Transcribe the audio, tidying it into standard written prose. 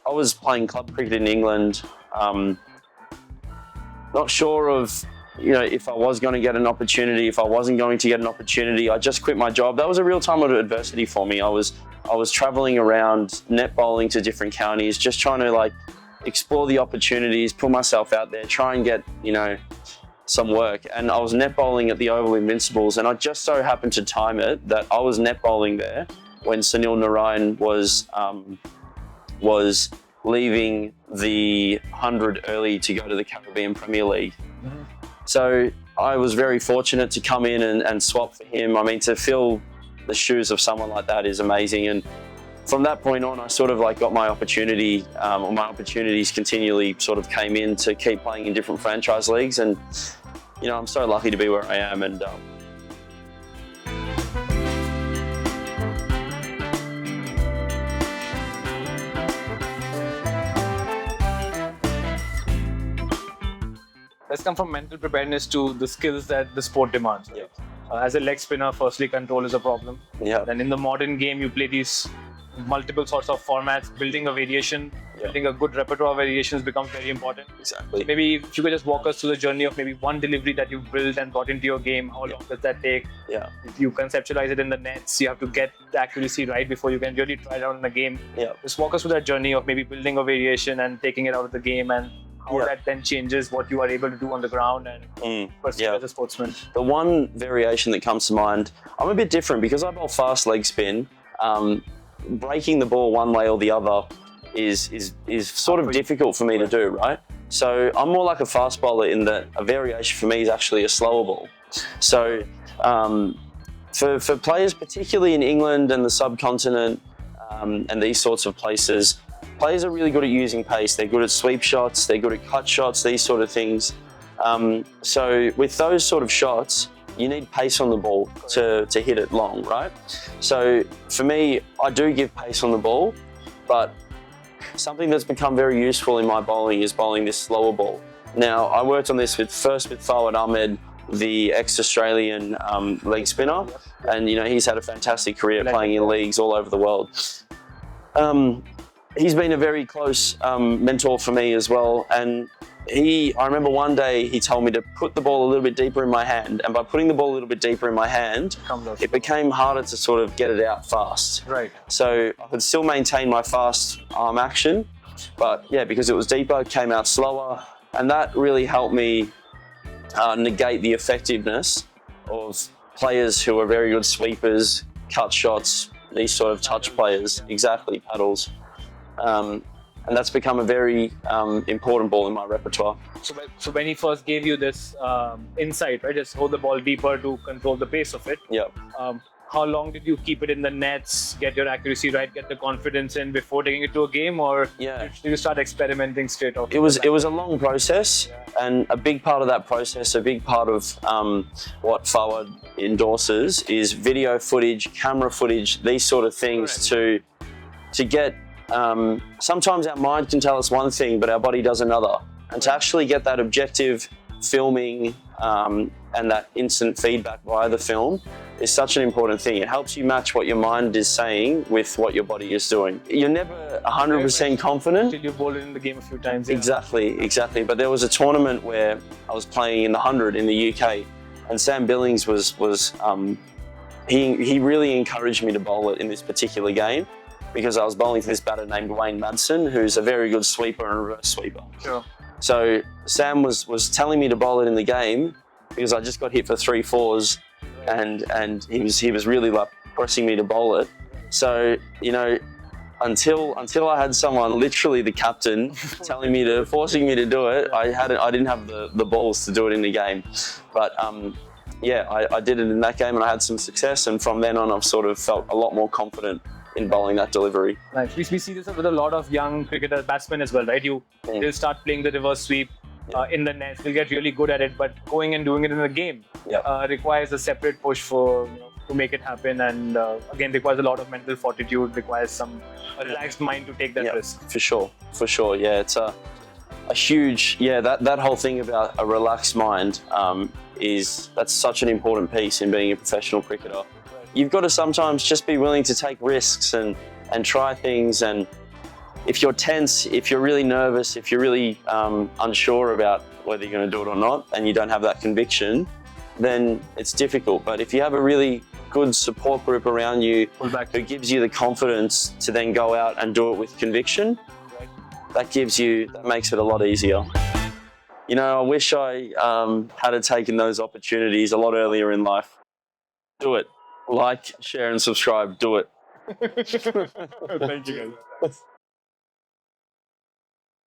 I was playing club cricket in England, not sure of, if I was going to get an opportunity, if I wasn't going to get an opportunity. I just quit my job. That was a real time of adversity for me. I was traveling around net bowling to different counties, just trying to explore the opportunities, put myself out there, try and get, some work. And I was net bowling at the Oval Invincibles, and I just so happened to time it that I was net bowling there when Narine was leaving the 100 early to go to the Caribbean Premier League. Mm-hmm. So I was very fortunate to come in and swap for him. I mean, to fill the shoes of someone like that is amazing. And from that point on, I sort of got my opportunity, or my opportunities continually sort of came in to keep playing in different franchise leagues. And, I'm so lucky to be where I am. And let's come from mental preparedness to the skills that the sport demands. Right? Yeah. As a leg spinner, firstly, control is a problem. Yeah. Then in the modern game, you play these multiple sorts of formats. Building a variation, building a good repertoire of variations becomes very important. Exactly. So maybe if you could just walk us through the journey of maybe one delivery that you've built and brought into your game. How long does that take? Yeah. If you conceptualize it in the nets, you have to get the accuracy right before you can really try it out in the game. Yeah. Just walk us through that journey of maybe building a variation and taking it out of the game, and how that then changes what you are able to do on the ground and pursue as a sportsman. The one variation that comes to mind, I'm a bit different because I bowl fast leg spin. Breaking the ball one way or the other is sort of difficult for me to do, right? So I'm more like a fast bowler in that a variation for me is actually a slower ball. So for players, particularly in England and the subcontinent and these sorts of places, players are really good at using pace. They're good at sweep shots, they're good at cut shots, these sort of things. So with those sort of shots, you need pace on the ball to hit it long, right? So for me, I do give pace on the ball, but something that's become very useful in my bowling is bowling this slower ball. Now, I worked on this first with Fawad Ahmed, the ex-Australian leg spinner, and he's had a fantastic career playing in leagues all over the world. He's been a very close mentor for me as well, and I remember one day he told me to put the ball a little bit deeper in my hand, and by putting the ball a little bit deeper in my hand, it became harder to sort of get it out fast. Right. So I could still maintain my fast arm action, but because it was deeper, it came out slower, and that really helped me negate the effectiveness of players who are very good sweepers, cut shots, these sort of touch players, exactly, paddles. And that's become a very important ball in my repertoire. So when he first gave you this insight, right, just hold the ball deeper to control the pace of it. Yeah. How long did you keep it in the nets, get your accuracy right, get the confidence in before taking it to a game, or did you start experimenting straight off? It was a long process, and a big part of that process, a big part of what Fawad endorses is video footage, camera footage, these sort of things to get. Sometimes our mind can tell us one thing, but our body does another. And to actually get that objective filming and that instant feedback via the film is such an important thing. It helps you match what your mind is saying with what your body is doing. You're never 100% confident. Until you've bowled in the game a few times. Yeah. Exactly. But there was a tournament where I was playing in the 100 in the UK, and Sam Billings he really encouraged me to bowl it in this particular game, because I was bowling to this batter named Wayne Madsen, who's a very good sweeper and reverse sweeper. Sure. So Sam was telling me to bowl it in the game because I just got hit for 3 4s, and he was really pressing me to bowl it. So until I had someone, literally the captain, forcing me to do it, I didn't have the balls to do it in the game. But I did it in that game, and I had some success. And from then on, I've sort of felt a lot more confident in bowling that delivery. Nice. We see this with a lot of young cricketers, batsmen as well, right? They'll start playing the reverse sweep in the nets. They'll get really good at it, but going and doing it in the game requires a separate push to make it happen, and again requires a lot of mental fortitude, requires a relaxed mind to take that risk. For sure. Yeah, it's a huge that whole thing about a relaxed mind that's such an important piece in being a professional cricketer. You've got to sometimes just be willing to take risks and try things, and if you're tense, if you're really nervous, if you're really unsure about whether you're going to do it or not, and you don't have that conviction, then it's difficult. But if you have a really good support group around you who gives you the confidence to then go out and do it with conviction, that makes it a lot easier. You know, I wish I had taken those opportunities a lot earlier in life. Do it. Like, share, and subscribe. Do it. Thank you, guys.